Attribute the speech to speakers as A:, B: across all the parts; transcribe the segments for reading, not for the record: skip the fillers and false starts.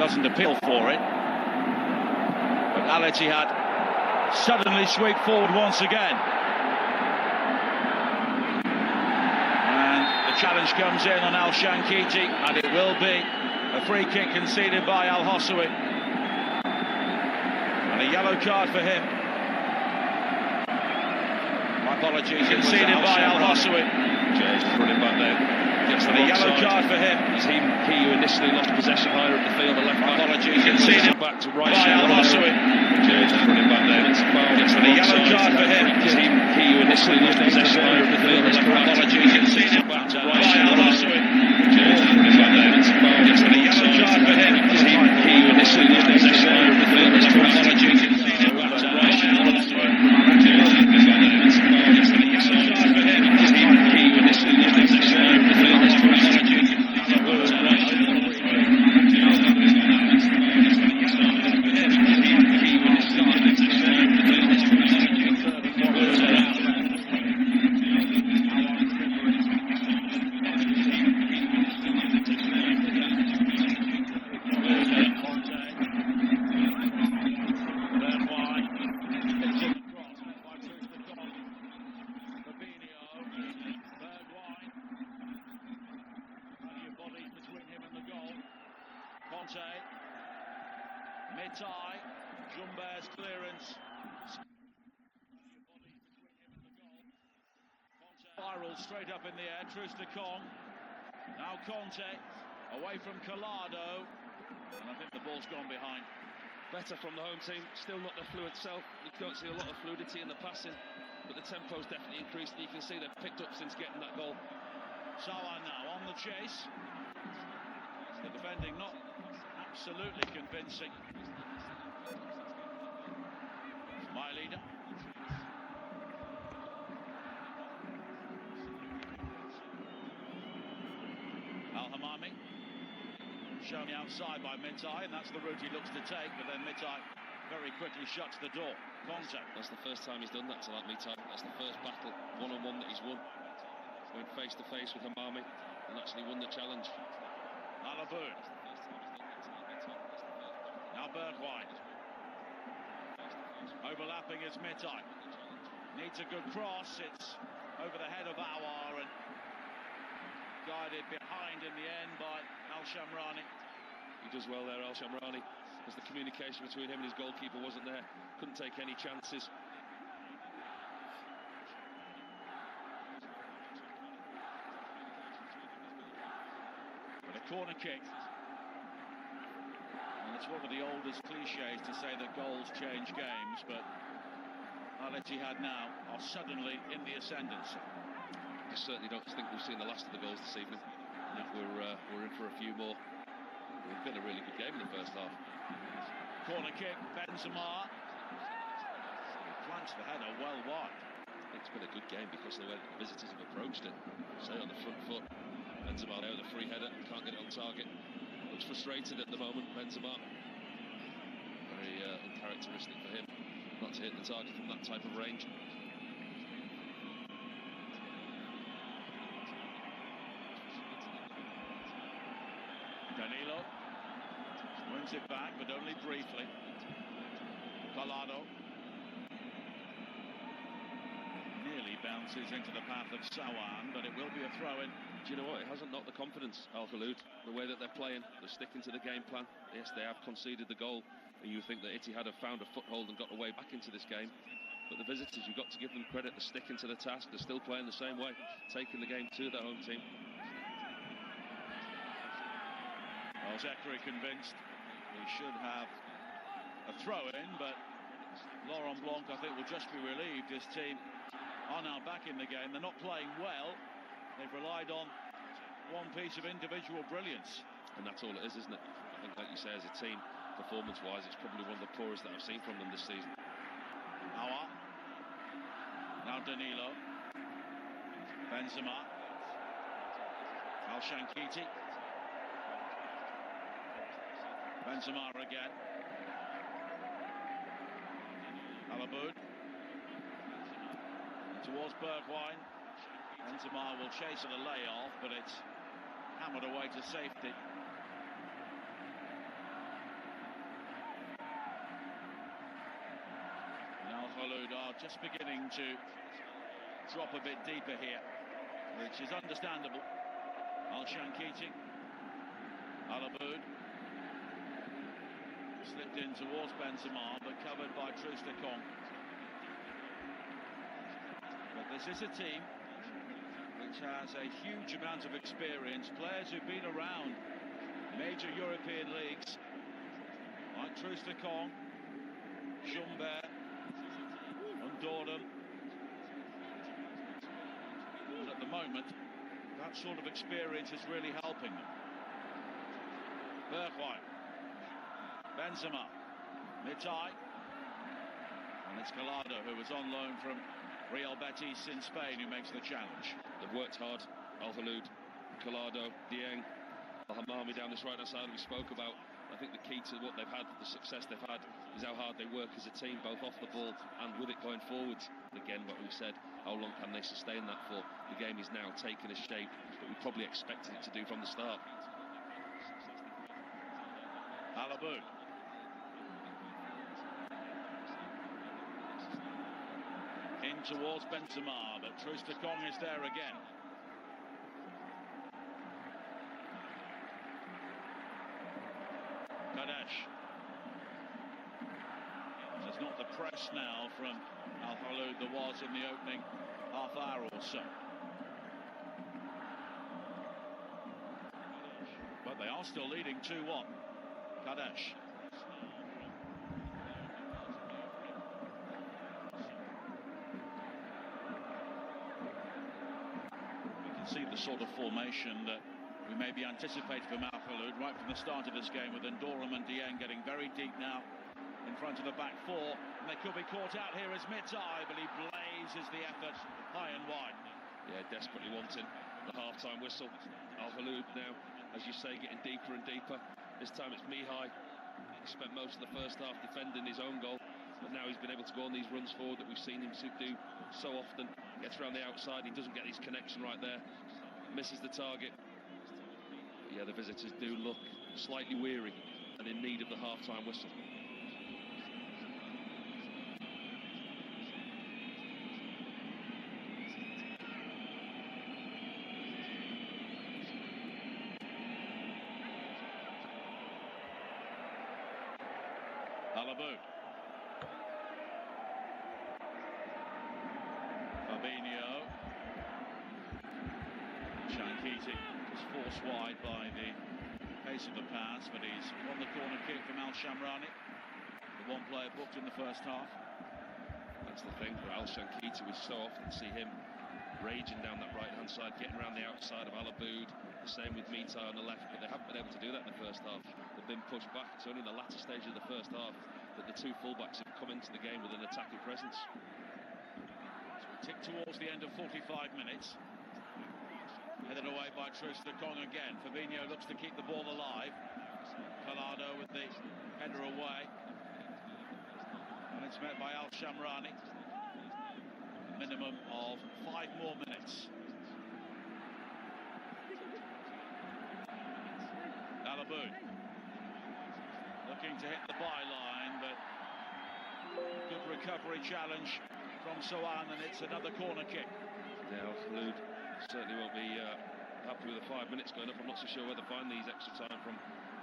A: doesn't appeal for it. But ittihad suddenly sweep forward once again. And the challenge comes in on Al-Shankiti, and it will be a free kick conceded by Al-Hossawi. And a yellow card for him. My apologies, conceded by Al-Hossawi.
B: Just running back there. Gets the
A: a yellow card for him.
B: It's he who initially lost possession higher up the field, the left back.
A: Apologies, conceded
B: back to right
A: by Al-Hossawi.
B: Just running back there. It's
A: a yellow card for him.
B: It's he who initially lost possession higher up the field, the left back.
A: Apologies, conceded
B: back to
A: by
B: right
A: Al-Hossawi.
B: Just running back there. It's
A: a yellow card for him.
B: It's he who initially lost possession higher up the field, the left back.
A: Apologies, conceded back to right Al-Hossawi.
B: Just a yellow card for him. It's he who initially lost possession higher up the field.
A: Mitai, Jumber's clearance. Spirals straight up in the air, Truce to Kong. Now Conte, away from Collado. And I think the ball's gone behind.
B: Better from the home team, still not the fluid self. You don't see a lot of fluidity in the passing, but the tempo's definitely increased. You can see they've picked up since getting that goal.
A: Salah now on the chase. The defending not absolutely convincing. My leader. Al-Hamami. Shown outside by Mitai, and that's the route he looks to take, but then Mitai very quickly shuts the door. Contact.
B: That's the first time he's done that to that Mitai. That's the first battle, one-on-one that he's won. Went face-to-face with Hamami and actually won the challenge.
A: Alaboud. Now Bergwijn. Overlapping is Mitai. Needs a good cross. It's over the head of Awar and guided behind in the end by Al-Shamrani.
B: He does well there, Al-Shamrani, because the communication between him and his goalkeeper wasn't there. Couldn't take any chances.
A: But a corner kick. And it's one of the oldest cliches to say that goals change games, but ittihad now are suddenly in the ascendancy.
B: I certainly don't think we've seen the last of the goals this evening. I think we're in for a few more. We've been a really good game in the first half.
A: Corner kick, Benzema. He plants the header well wide.
B: It's been a good game because the way the visitors have approached it. Say on the front foot. Benzema there with a free header, can't get it on target. Looks frustrated at the moment, Benzema. Very uncharacteristic for him not to hit the target from that type of range.
A: Danilo wins it back, but only briefly. Collado nearly bounces into the path of Sawan, but it will be a throw-in.
B: Do you know what? It hasn't knocked the confidence, Al-Kholood, the way that they're playing. They're sticking to the game plan. Yes, they have conceded the goal, and you think that ittihad have found a foothold and got the way back into this game. But the visitors, you've got to give them credit. They're sticking to the task. They're still playing the same way, taking the game to their home team.
A: Well, Zekri convinced we should have a throw-in, but Laurent Blanc, I think, will just be relieved. His team are now back in the game. They're not playing well. They've relied on one piece of individual brilliance.
B: And that's all it is, isn't it? I think, like you say, as a team, performance-wise, it's probably one of the poorest that I've seen from them this season.
A: Awar. Now Danilo. Benzema. Al-Shankiti. Benzema again. Alaboud. Towards Bergwijn. Benzema will chase at a layoff, but it's hammered away to safety. kholood are just beginning to drop a bit deeper here, which is understandable. Al-Shankiti, Al-Aboud slipped in towards Benzema, but covered by Troost-Ekong. But this is a team which has a huge amount of experience, players who've been around major European leagues, like Troost-Ekong, Jumbert, Undoran. And at the moment, that sort of experience is really helping them. Bergwijn, Benzema, Mitai, and it's Collado, who was on loan from Real Betis in Spain, who makes the challenge.
B: They've worked hard. Al-Kholood, Collado, Dieng, Al-Hamami down this right-hand side that we spoke about. I think the key to what they've had, the success they've had, is how hard they work as a team, both off the ball and with it going forwards. Again, what we said, how long can they sustain that for? The game is now taking a shape that we probably expected it to do from the start.
A: Al-Aboud. In towards Benzema, but Troost-Ekong is there again. Kadesh. There's not the press now from Al-Kholood there was in the opening half hour or so. But they are still leading 2-1. Kadesh. We can see the sort of formation that we maybe anticipated from Al-Kholood right from the start of this game, with Undoran and Dieng getting very deep now in front of the back four, and they could be caught out here as Mitai, but he blazes the effort high and wide.
B: Yeah, desperately wanting the half-time whistle. Al-Kholood now, as you say, getting deeper and deeper. This time it's Mihai. He spent most of the first half defending his own goal, but now he's been able to go on these runs forward that we've seen him do so often. Gets around the outside, he doesn't get his connection right there, misses the target. But yeah, the visitors do look slightly weary and in need of the half-time whistle.
A: Al-Aboud. Fabinho. Shankiti is forced wide by the pace of the pass, but he's won the corner kick from Al-Shamrani, the one player booked in the first half.
B: That's the thing for Al-Shankiti. We so often see him raging down that right-hand side, getting around the outside of Al-Aboud. The same with Mitai on the left, but they haven't been able to do that in the first half. They've been pushed back. It's only in the latter stage of the first half that the two fullbacks have come into the game with an attacking presence.
A: So we tick towards the end of 45 minutes. Headed away by Troost-Ekong again. Fabinho looks to keep the ball alive. Collado with the header away. And it's met by Al-Shamrani. A minimum of 5 more minutes. Al-Aboud looking to hit the byline, but good recovery challenge from Sohan, and it's another corner kick.
B: Yeah, Al-Kholood certainly won't be happy with the 5 minutes going up. I'm not so sure where they find these extra time from,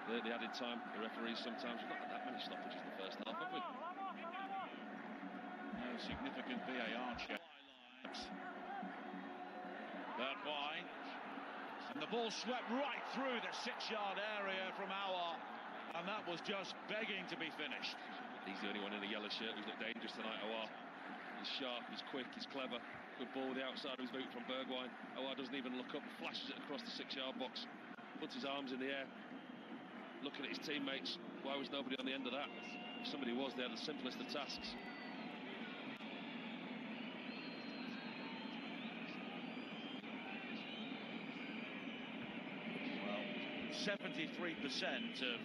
B: the added time. The referees sometimes, we've not had that many stoppages in the first half, have we?
A: No significant VAR check. Bergwijn. And the ball swept right through the 6-yard area from Aouar, and that was just begging to be finished.
B: He's the only one in a yellow shirt who's looked dangerous tonight, Aouar. He's sharp, he's quick, he's clever. Good ball with the outside of his boot from Bergwijn. Aouar doesn't even look up, flashes it across the 6-yard box, puts his arms in the air, looking at his teammates. Why was nobody on the end of that? If somebody was, they had the simplest of tasks.
A: 73% of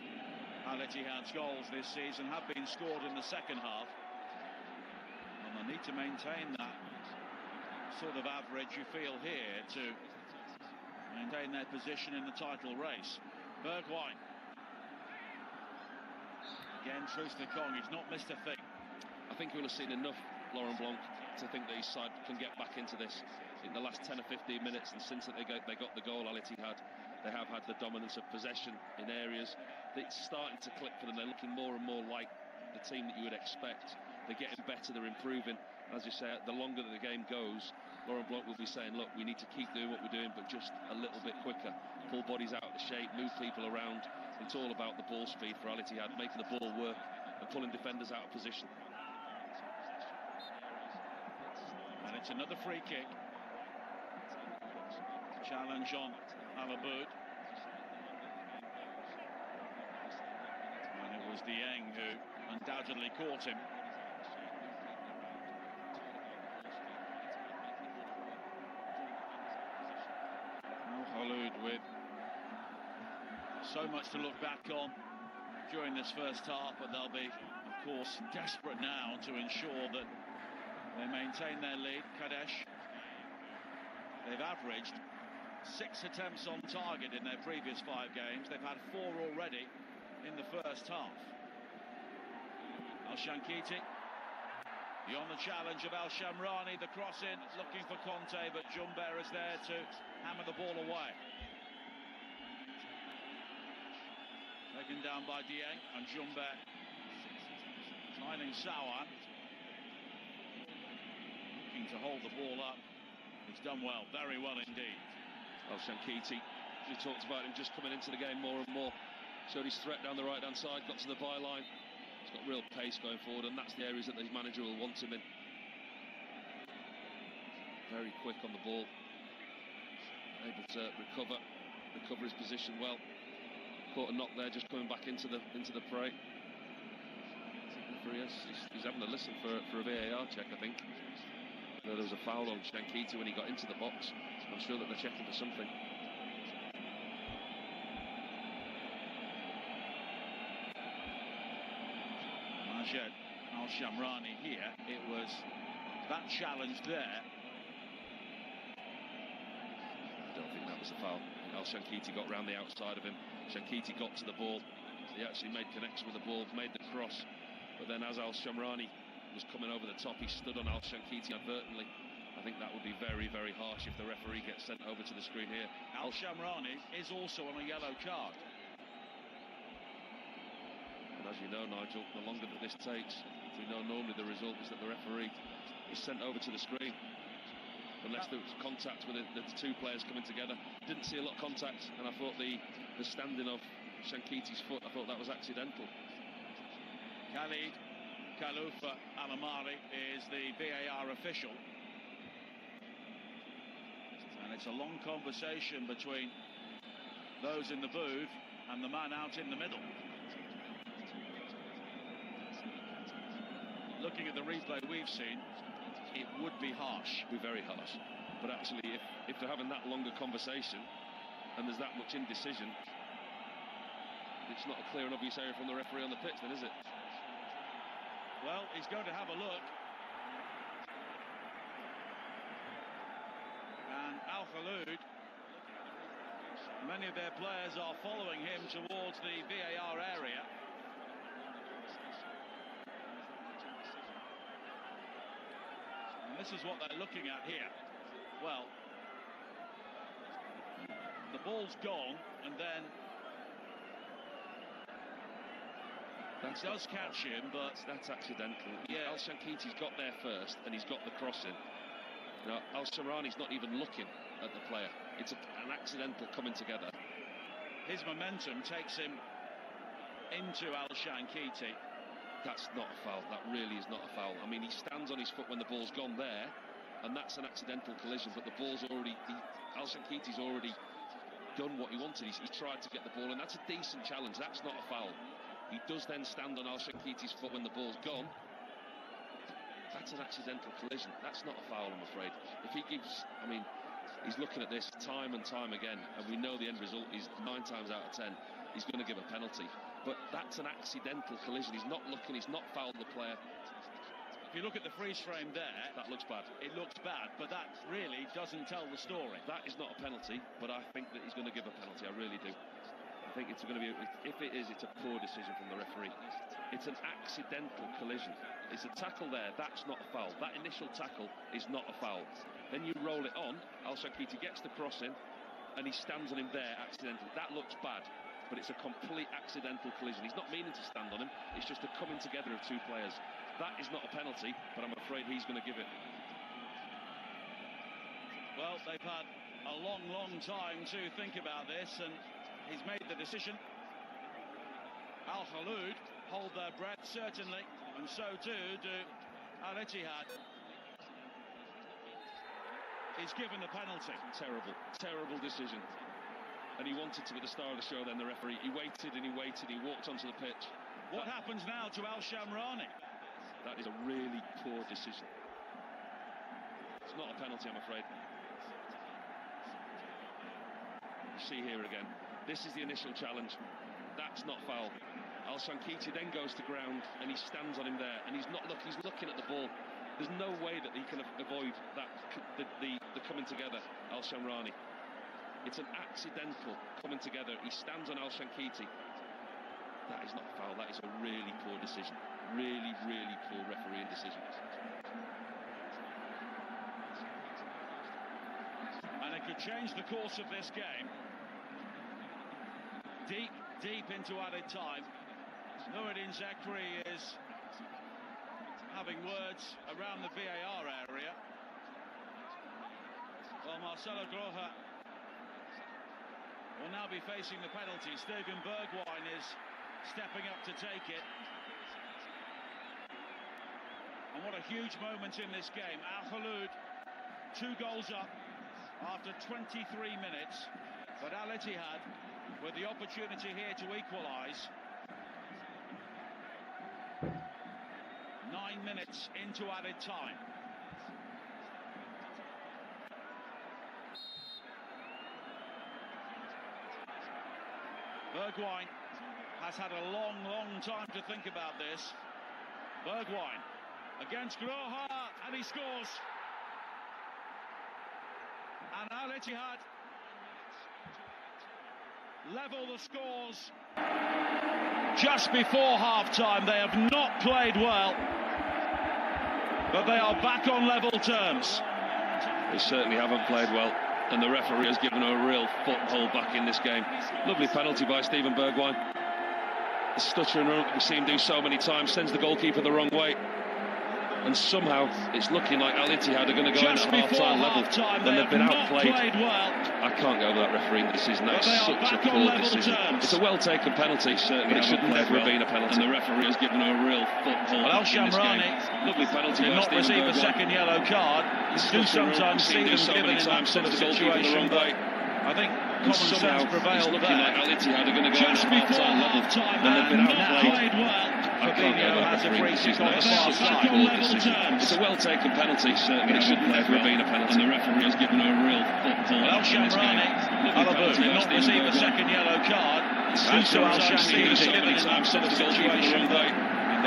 A: Al-Ittihad's goals this season have been scored in the second half, and they need to maintain that sort of average, you feel, here to maintain their position in the title race. Bergwijn. Again, Troost-Ekong, he's not missed a thing.
B: I think we'll have seen enough Laurent Blanc to think that his side can get back into this. In the last 10 or 15 minutes, and since they got the goal, Al-Ittihad, they have had the dominance of possession in areas. It's starting to click for them. They're looking more and more like the team that you would expect. They're getting better, they're improving. As you say, the longer that the game goes, Laurent Blanc will be saying, look, we need to keep doing what we're doing, but just a little bit quicker. Pull bodies out of the shape, move people around. It's all about the ball speed for Al-Ittihad, making the ball work and pulling defenders out of position.
A: And it's another free kick. Challenge on Al-Aboud. And it was Dieng who undoubtedly caught him. Kholood with so much to look back on during this first half, but they'll be, of course, desperate now to ensure that they maintain their lead. Kadesh, they've averaged 6 attempts on target in their previous 5 games. They've had 4 already in the first half. Al-Shankiti, beyond the challenge of Al-Shamrani, the cross in, looking for Conte, but Jumber is there to hammer the ball away. Taken down by Dieng, and Jumber finding Sawan, looking to hold the ball up. He's done well, very well indeed.
B: Al-Shankiti, we talked about him just coming into the game more and more. Showed his threat down the right-hand side, got to the byline. He's got real pace going forward, and that's the areas that the manager will want him in. Very quick on the ball, able to recover his position well. Caught a knock there, just coming back into the fray. He's having a listen for a VAR check, I think. There was a foul on Shankiti when he got into the box. I'm sure that they're checking for something.
A: Majed Al-Shamrani here. It was that challenge there.
B: I don't think that was a foul. Al-Shankiti got round the outside of him. Shankiti got to the ball. He actually made connection with the ball, made the cross. But then as Al-Shamrani was coming over the top, he stood on Al-Shankiti inadvertently. I think that would be very, very harsh if the referee gets sent over to the screen here.
A: Al-Shamrani is also on a yellow card.
B: And as you know, Nigel, the longer that this takes, we know normally the result is that the referee is sent over to the screen. Unless there was contact with the 2 players coming together. Didn't see a lot of contact, and I thought the standing of Shankiti's foot, I thought that was accidental.
A: Khalid Khalifa Alamari is the VAR official. And it's a long conversation between those in the booth and the man out in the middle. Looking at the replay we've seen, it would be harsh.
B: Be very harsh. But actually, if they're having that longer conversation and there's that much indecision, it's not a clear and obvious area from the referee on the pitch then, is it?
A: Well, he's going to have a look. And Al-Kholood, many of their players are following him towards the VAR area. And this is what they're looking at here. Well, the ball's gone, and then
B: That
A: does catch him, but
B: that's accidental.
A: Yeah.
B: Al-Shankiti's got there first, and he's got the cross in. Now, Al-Shamrani's not even looking at the player. It's an accidental coming together.
A: His momentum takes him into Al-Shankiti.
B: That's not a foul. That really is not a foul. I mean, he stands on his foot when the ball's gone there, and that's an accidental collision, but the ball's already... Al-Shankiti's already done what he wanted. He's tried to get the ball, and that's a decent challenge. That's not a foul. He does then stand on Al-Shankiti's foot when the ball's gone. That's an accidental collision. That's not a foul, I'm afraid. If he gives... I mean, he's looking at this time and time again, and we know the end result is 9 times out of 10. He's going to give a penalty. But that's an accidental collision. He's not looking, he's not fouled the player.
A: If you look at the freeze frame there,
B: that looks bad.
A: It looks bad, but that really doesn't tell the story.
B: That is not a penalty, but I think that he's going to give a penalty. I really do. think it's going to be, if it is, it's a poor decision from the referee. It's an accidental collision. It's a tackle there, that's not a foul. That initial tackle is not a foul. Then you roll it on, Al-Shankiti gets the cross in, and he stands on him there accidentally. That looks bad, but it's a complete accidental collision. He's not meaning to stand on him, it's just a coming together of two players. That is not a penalty, but I'm afraid he's going to give it.
A: Well, they've had a long, long time to think about this, and he's made the decision. Al-Kholood hold their breath, certainly, and so too do Al-Ittihad. He's given the penalty.
B: Terrible, terrible decision. And he wanted to be the star of the show then, the referee. He waited and he waited, he walked onto the pitch.
A: What happens now to Al-Shamrani?
B: That is a really poor decision. It's not a penalty, I'm afraid. You see here again, this is the initial challenge. That's not foul. Al-Shankiti then goes to ground and he stands on him there, and he's looking at the ball. There's no way that he can avoid that, the coming together, Al-Shamrani. It's an accidental coming together. He stands on Al-Shankiti. That is not a foul. That is a really poor decision. Really, really poor refereeing decision.
A: And it could change the course of this game. Deep, deep into added time. Nuruddin Zakri is having words around the VAR area. Well, Marcelo Groha will now be facing the penalty. Steven Bergwijn is stepping up to take it. And what a huge moment in this game. Al-Kholood, 2 goals up after 23 minutes. But Al-Ittihad with the opportunity here to equalise. 9 minutes into added time. Bergwijn has had a long, long time to think about this. Bergwijn against Groha, and he scores. And Al-Ittihad level the scores. Just before half-time, they have not played well, but they are back on level terms.
B: They certainly haven't played well, and the referee has given a real foothold back in this game. Lovely penalty by Steven Bergwijn. The stutter and run we see him do so many times, sends the goalkeeper the wrong way. And somehow it's looking like Al-Ittihad are going to go into half-time level when they've been outplayed. I can't go over that refereeing decision. That is such a poor decision. It's a well-taken penalty, but it should never have been a penalty. And the referee has given a real foothold.
A: Well, Al-Shamrani
B: lovely penalty
A: did not receive a second yellow card. You do sometimes see them given in that sort of situation, but I think common sense prevailed there.
B: Al-Ittihad are going to go into half-time level when they've been outplayed.
A: Fabinho has a free kick on the far side.
B: It's a well-taken penalty, but it should never have been a penalty. And the referee has given a real foothold.
A: Well, Al-Shamrani did not receive a second yellow card. And so Al-Shankiti given in that sort of situation, but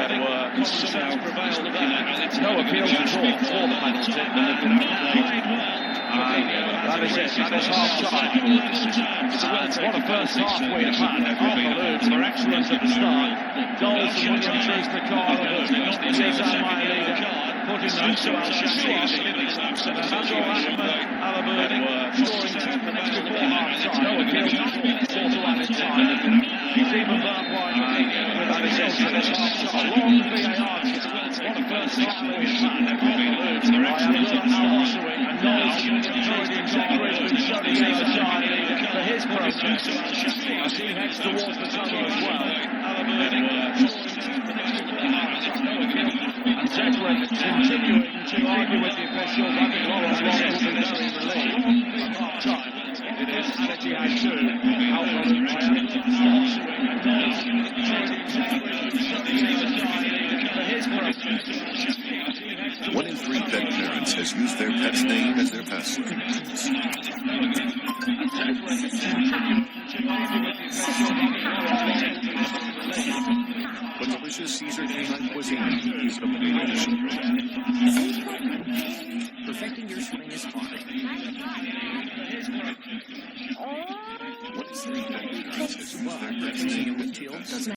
A: there were common sense prevailed there. No appeal at all for the penalty, and they've been outplayed. That is it, that is half-time. What a first half we have had. Al-Kholood were excellent at the start. Goals from Williams to Carl. Cesar Mailida putting those to Al-Shankiti. And Hazal Ahmed Al-Aboud were scoring 10 minutes before half-time. No appeal at all for added time. Steven Bergwijn, that is it, that is half-time. A long VAR kick. What a first half we have had. Al-Kholood were excellent at the start. And goals Nuruddin Zakri has been showing Cesar Mailida for his progress as he heads towards the tunnel as well. Al-Aboud and Zakri continuing to argue with the officials. I think Laurent Blanc will be very relieved. At half-time, it is Al-Ittihad 2. Al-Kholood by for his progress.
C: 1 in 3 pet parents has used their pet's name as their password. But delicious Caesar canine cuisine is the main. Perfecting your swing is hard. 1 in 3 pet parents has used their Representing midfield doesn't